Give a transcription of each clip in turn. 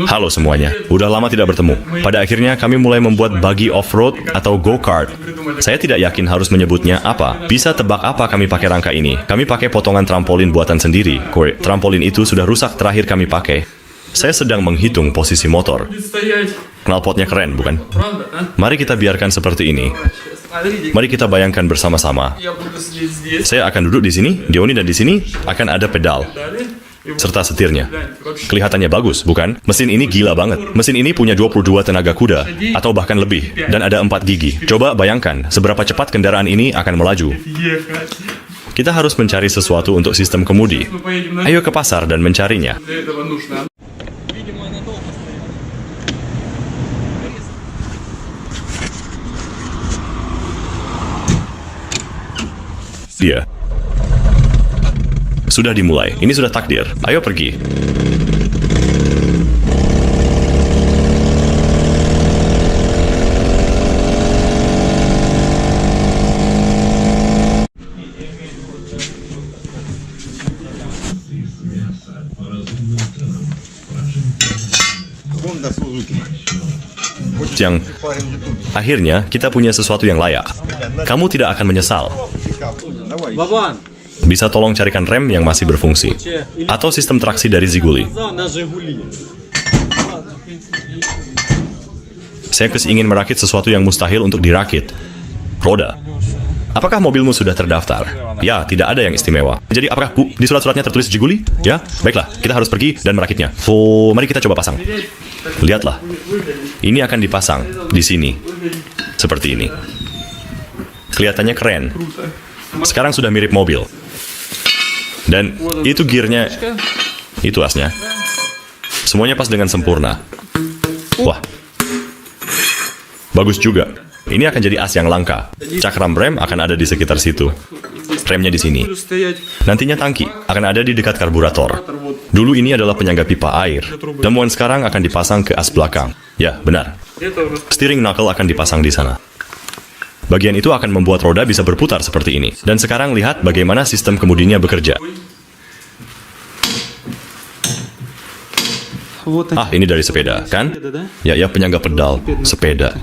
Halo semuanya, udah lama tidak bertemu. Pada akhirnya kami mulai membuat buggy off-road atau go-kart. Saya tidak yakin harus menyebutnya apa. Bisa tebak apa kami pakai rangka ini? Kami pakai potongan trampolin buatan sendiri. Trampolin itu sudah rusak terakhir kami pakai. Saya sedang menghitung posisi motor. Knalpotnya keren, bukan? Mari kita biarkan seperti ini. Mari kita bayangkan bersama-sama. Saya akan duduk di sini, Diony, dan di sini akan ada pedal serta setirnya. Kelihatannya bagus, bukan? Mesin ini gila banget. Mesin ini punya 22 tenaga kuda, atau bahkan lebih, dan ada 4 gigi. Coba bayangkan, seberapa cepat kendaraan ini akan melaju. Kita harus mencari sesuatu untuk sistem kemudi. Ayo ke pasar dan mencarinya. Dia. Sudah dimulai. Ini sudah takdir. Ayo pergi. Yang akhirnya kita punya sesuatu yang layak. Kamu tidak akan menyesal. Bisa tolong carikan rem yang masih berfungsi atau sistem traksi dari Ziguli. Saya ingin merakit sesuatu yang mustahil untuk dirakit. Roda. Apakah mobilmu sudah terdaftar? Ya, tidak ada yang istimewa. Jadi apakah di surat-suratnya tertulis Ziguli? Ya, baiklah, kita harus pergi dan merakitnya. Oh, mari kita coba pasang. Lihatlah. Ini akan dipasang di sini. Seperti ini. Kelihatannya keren. Sekarang sudah mirip mobil. Dan itu gearnya, itu asnya. Semuanya pas dengan sempurna. Wah. Bagus juga. Ini akan jadi as yang langka. Cakram rem akan ada di sekitar situ. Remnya di sini. Nantinya tangki akan ada di dekat karburator. Dulu ini adalah penyangga pipa air. Temuan sekarang akan dipasang ke as belakang. Ya, benar. Steering knuckle akan dipasang di sana. Bagian itu akan membuat roda bisa berputar seperti ini. Dan sekarang lihat bagaimana sistem kemudinya bekerja. Ah, ini dari sepeda, kan? Ya, penyangga pedal, sepeda.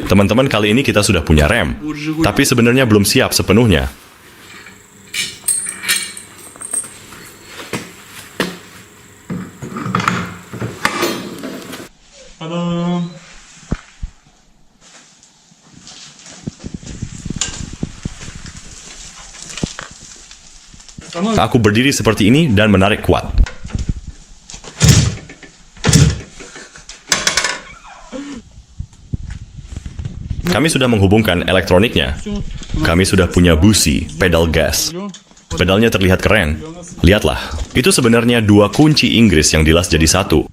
Teman-teman, kali ini kita sudah punya rem. Tapi sebenarnya belum siap sepenuhnya. Aku berdiri seperti ini dan menarik kuat. Kami sudah menghubungkan elektroniknya. Kami sudah punya busi, pedal gas. Pedalnya terlihat keren. Lihatlah, itu sebenarnya 2 kunci Inggris yang dilas jadi 1.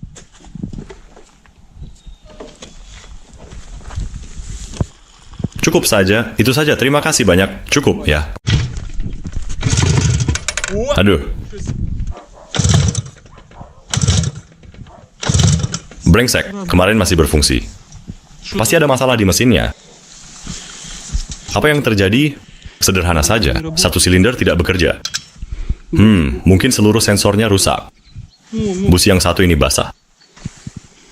Cukup saja, itu saja. Terima kasih banyak. Cukup, ya. Aduh. Brengsek, kemarin masih berfungsi. Pasti ada masalah di mesinnya. Apa yang terjadi? Sederhana saja. 1 silinder tidak bekerja. Mungkin seluruh sensornya rusak. Busi yang 1 ini basah.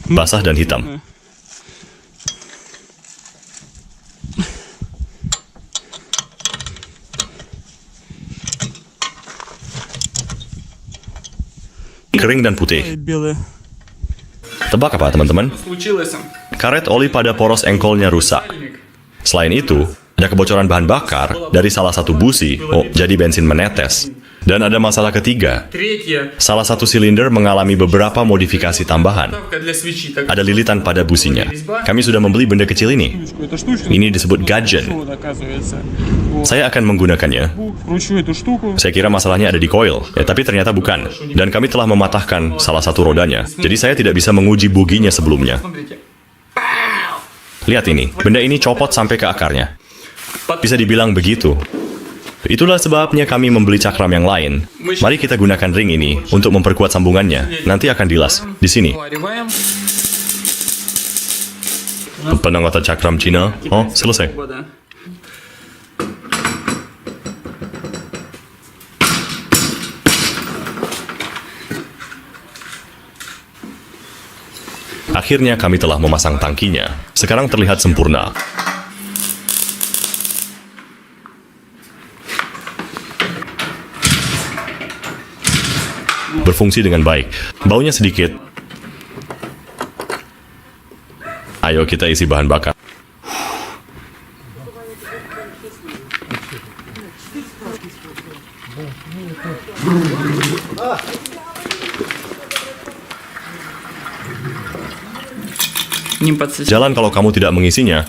Basah dan hitam. Kering dan putih. Tebak apa, teman-teman? Karet oli pada poros engkolnya rusak. Selain itu, ada kebocoran bahan bakar dari salah satu busi. Jadi bensin menetes. Dan ada masalah ketiga. Salah satu silinder mengalami beberapa modifikasi tambahan. Ada lilitan pada businya. Kami sudah membeli benda kecil ini. Ini disebut gudgeon. Saya akan menggunakannya. Saya kira masalahnya ada di coil, tapi ternyata bukan. Dan kami telah mematahkan salah satu rodanya. Jadi saya tidak bisa menguji buginya sebelumnya. Lihat ini, benda ini copot sampai ke akarnya. Bisa dibilang begitu. Itulah sebabnya kami membeli cakram yang lain. Mari kita gunakan ring ini untuk memperkuat sambungannya. Nanti akan dilas. Di sini. Penangkatan cakram Cina. Oh, selesai. Akhirnya kami telah memasang tangkinya. Sekarang terlihat sempurna. Berfungsi dengan baik. Baunya sedikit. Ayo kita isi bahan bakar. Jalan kalau kamu tidak mengisinya.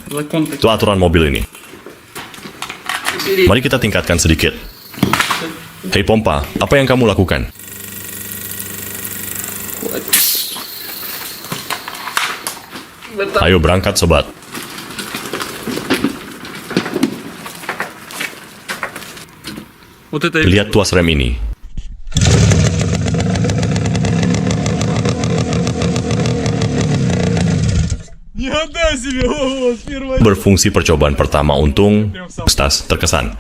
Itu aturan mobil ini. Mari kita tingkatkan sedikit. Hei pompa, apa yang kamu lakukan? Ayo berangkat sobat. Lihat tuas rem ini. Berfungsi percobaan pertama untung, Stas terkesan.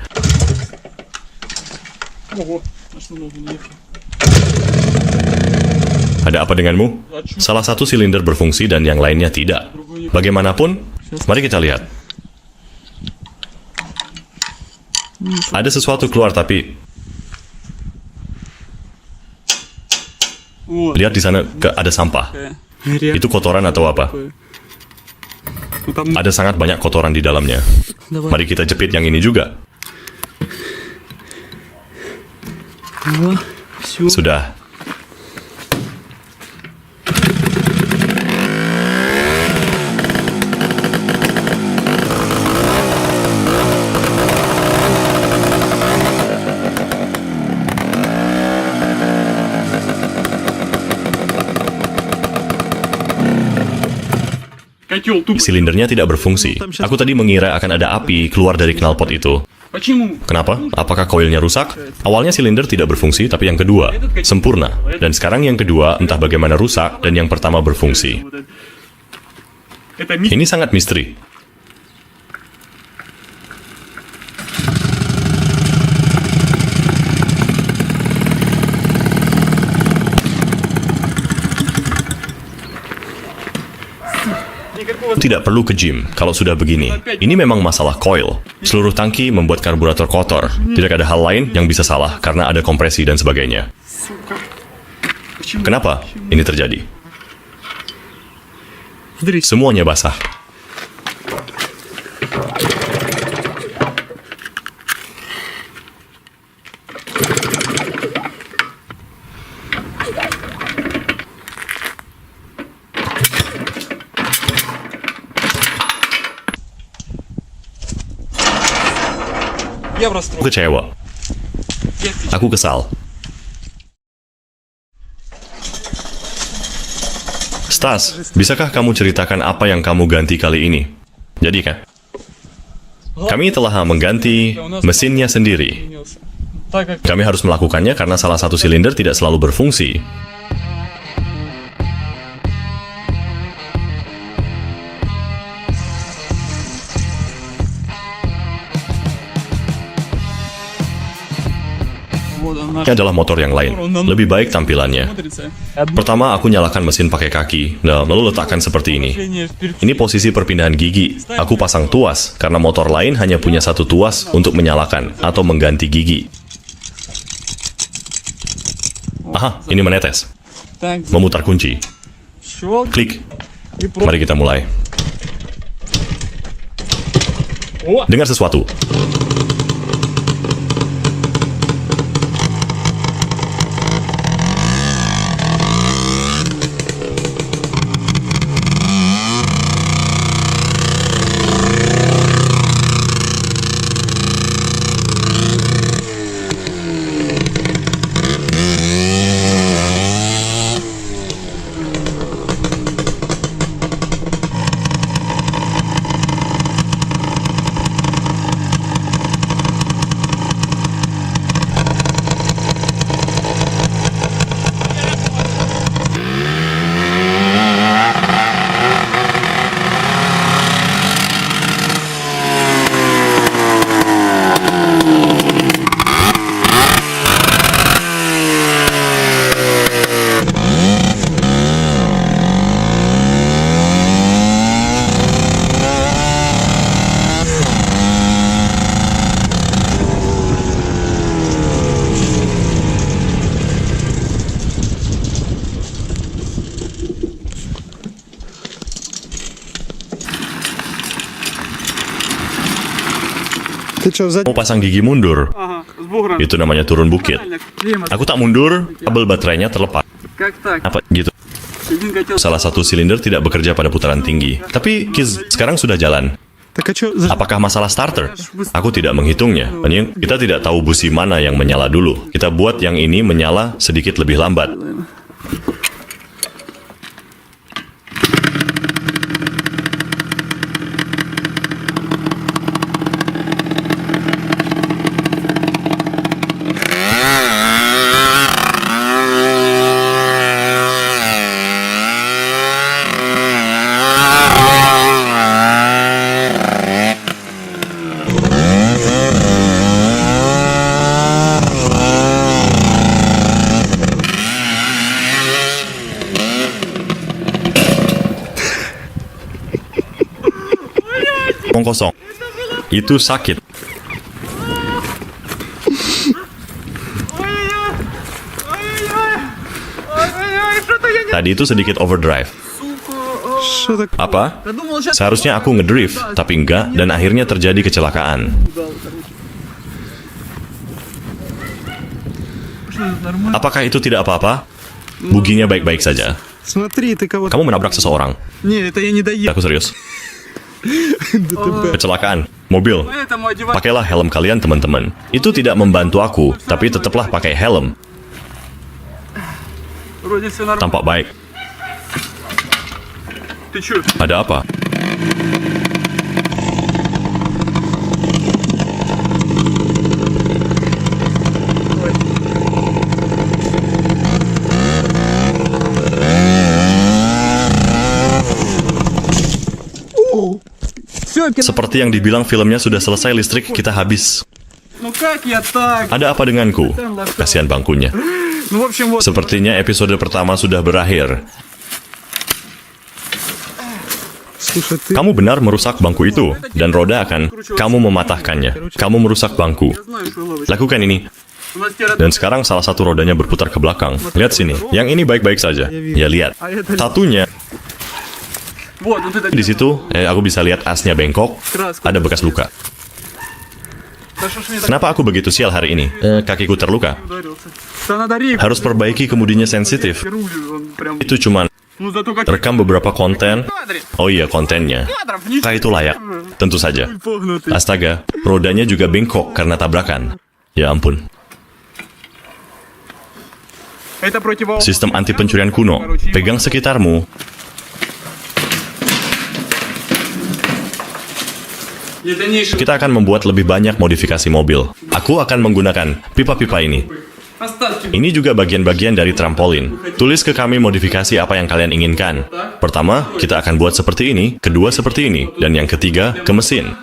Ada apa denganmu? Salah satu silinder berfungsi dan yang lainnya tidak. Bagaimanapun, mari kita lihat. Ada sesuatu keluar tapi... Lihat di sana, ada sampah. Itu kotoran atau apa? Ada sangat banyak kotoran di dalamnya. Mari kita jepit yang ini juga. Sudah. Silindernya tidak berfungsi. Aku tadi mengira akan ada api keluar dari knalpot itu. Kenapa? Apakah koilnya rusak? Awalnya silinder tidak berfungsi, tapi yang kedua sempurna. Dan sekarang yang kedua entah bagaimana rusak dan yang pertama berfungsi. Ini sangat misteri. Tidak perlu ke gym kalau sudah begini. Ini memang masalah coil. Seluruh tangki membuat karburator kotor. Tidak ada hal lain yang bisa salah karena ada kompresi dan sebagainya. Kenapa ini terjadi? Semuanya basah. Aku kecewa. Aku kesal. Stas, bisakah kamu ceritakan apa yang kamu ganti kali ini? Jadi kan? Kami telah mengganti mesinnya sendiri. Kami harus melakukannya karena salah satu silinder tidak selalu berfungsi. Ini adalah motor yang lain. Lebih baik tampilannya. Pertama, aku nyalakan mesin pakai kaki, lalu letakkan seperti ini. Ini posisi perpindahan gigi. Aku pasang tuas, karena motor lain hanya punya satu tuas untuk menyalakan atau mengganti gigi. Aha, ini menetes. Memutar kunci. Klik. Mari kita mulai. Dengar sesuatu. Ты что, Mau pasang gigi mundur. Ага, с бугром. Itu namanya turun bukit. Климат. Aku tak mundur, kabel baterainya terlepas. Как так? Apa gitu? Один котел. Salah satu silinder tidak bekerja pada putaran tinggi. Tapi Kiz, sekarang sudah jalan. Так а что за... Apakah masalah starter? Aku tidak menghitungnya. Penying, kita tidak tahu busi mana yang menyala dulu. Kita buat yang ini menyala sedikit lebih lambat. Kosong. Itu sakit. Tadi itu sedikit overdrive. Что так... Apa? Я думал, сейчас... Seharusnya aku ngedrift, tapi enggak, dan akhirnya terjadi kecelakaan. Apakah itu tidak apa-apa? Buginya baik-baik saja. Смотри, ты кого-то... Kamu menabrak seseorang. Не, это я не доехал. Aku serius. Kecelakaan. Mobil. Поэтому одевать... Pakailah helm kalian, teman-teman. Itu tidak membantu aku, tapi tetaplah pakai helm. Вроде все нормально. Tampak baik. Ты чё? Ada apa? Всё, Seperti yang dibilang filmnya sudah selesai, listrik kita habis. ну как я так? Ada apa denganku? Kasihan bangkunya. Ну, в общем, вот. Sepertinya episode pertama sudah berakhir. Слушай, ты... Kamu benar merusak bangku itu, dan roda akan kamu mematahkannya. Kamu merusak bangku. Знаю, что ловить. Lakukan ini. У нас теперь... Dan sekarang salah satu rodanya berputar ke belakang. Lihat sini. Yang ini baik-baik saja. Ya lihat. Satunya Вот это... di situ, aku bisa lihat asnya bengkok. Ada bekas luka. Да что ж мне так Kenapa aku begitu sial hari ini? Kakiku terluka. ударился? Да надо рейк. Harus perbaiki kemudinya sensitif. Рулю, он прям... Itu cuman Ну, зато как... rekam beberapa konten. Кадре. Oh iya, kontennya. Кадров, не... Apakah itu layak? Tentu saja. Погнутый. Astaga, rodanya juga bengkok karena tabrakan. Ya ampun. Это противоположно. Sistem anti pencurian kuno. Pegang sekitarmu. Дальнейшее. Kita akan membuat lebih banyak modifikasi mobil. Aku akan menggunakan pipa-pipa ini. Остатки. Ini juga bagian-bagian dari trampolin. Tulis ke kami modifikasi apa yang kalian inginkan. Pertama, kita akan buat seperti ini, kedua seperti ini, dan yang ketiga, ke mesin.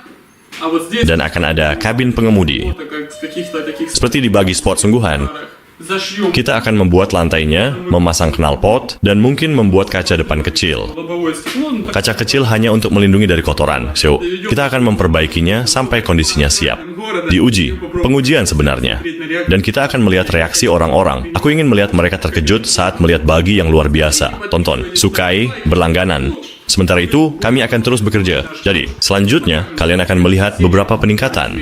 А вот здесь... Dan akan ada kabin pengemudi. Вот как с каких-то таких... Seperti di bagi sport sungguhan, Зашьем kita akan membuat lantainya, memasang knalpot, dan mungkin membuat kaca depan kecil. лобовое стекло. Ну, так... Kaca kecil hanya untuk melindungi dari kotoran. So, kita akan memperbaikinya sampai kondisinya siap. Diuji, pengujian sebenarnya. Dan kita akan melihat reaksi orang-orang. Aku ingin melihat mereka terkejut saat melihat bagi yang luar biasa. Tonton, sukai, berlangganan. Sementara itu, kami akan terus bekerja. Jadi, selanjutnya, kalian akan melihat beberapa peningkatan.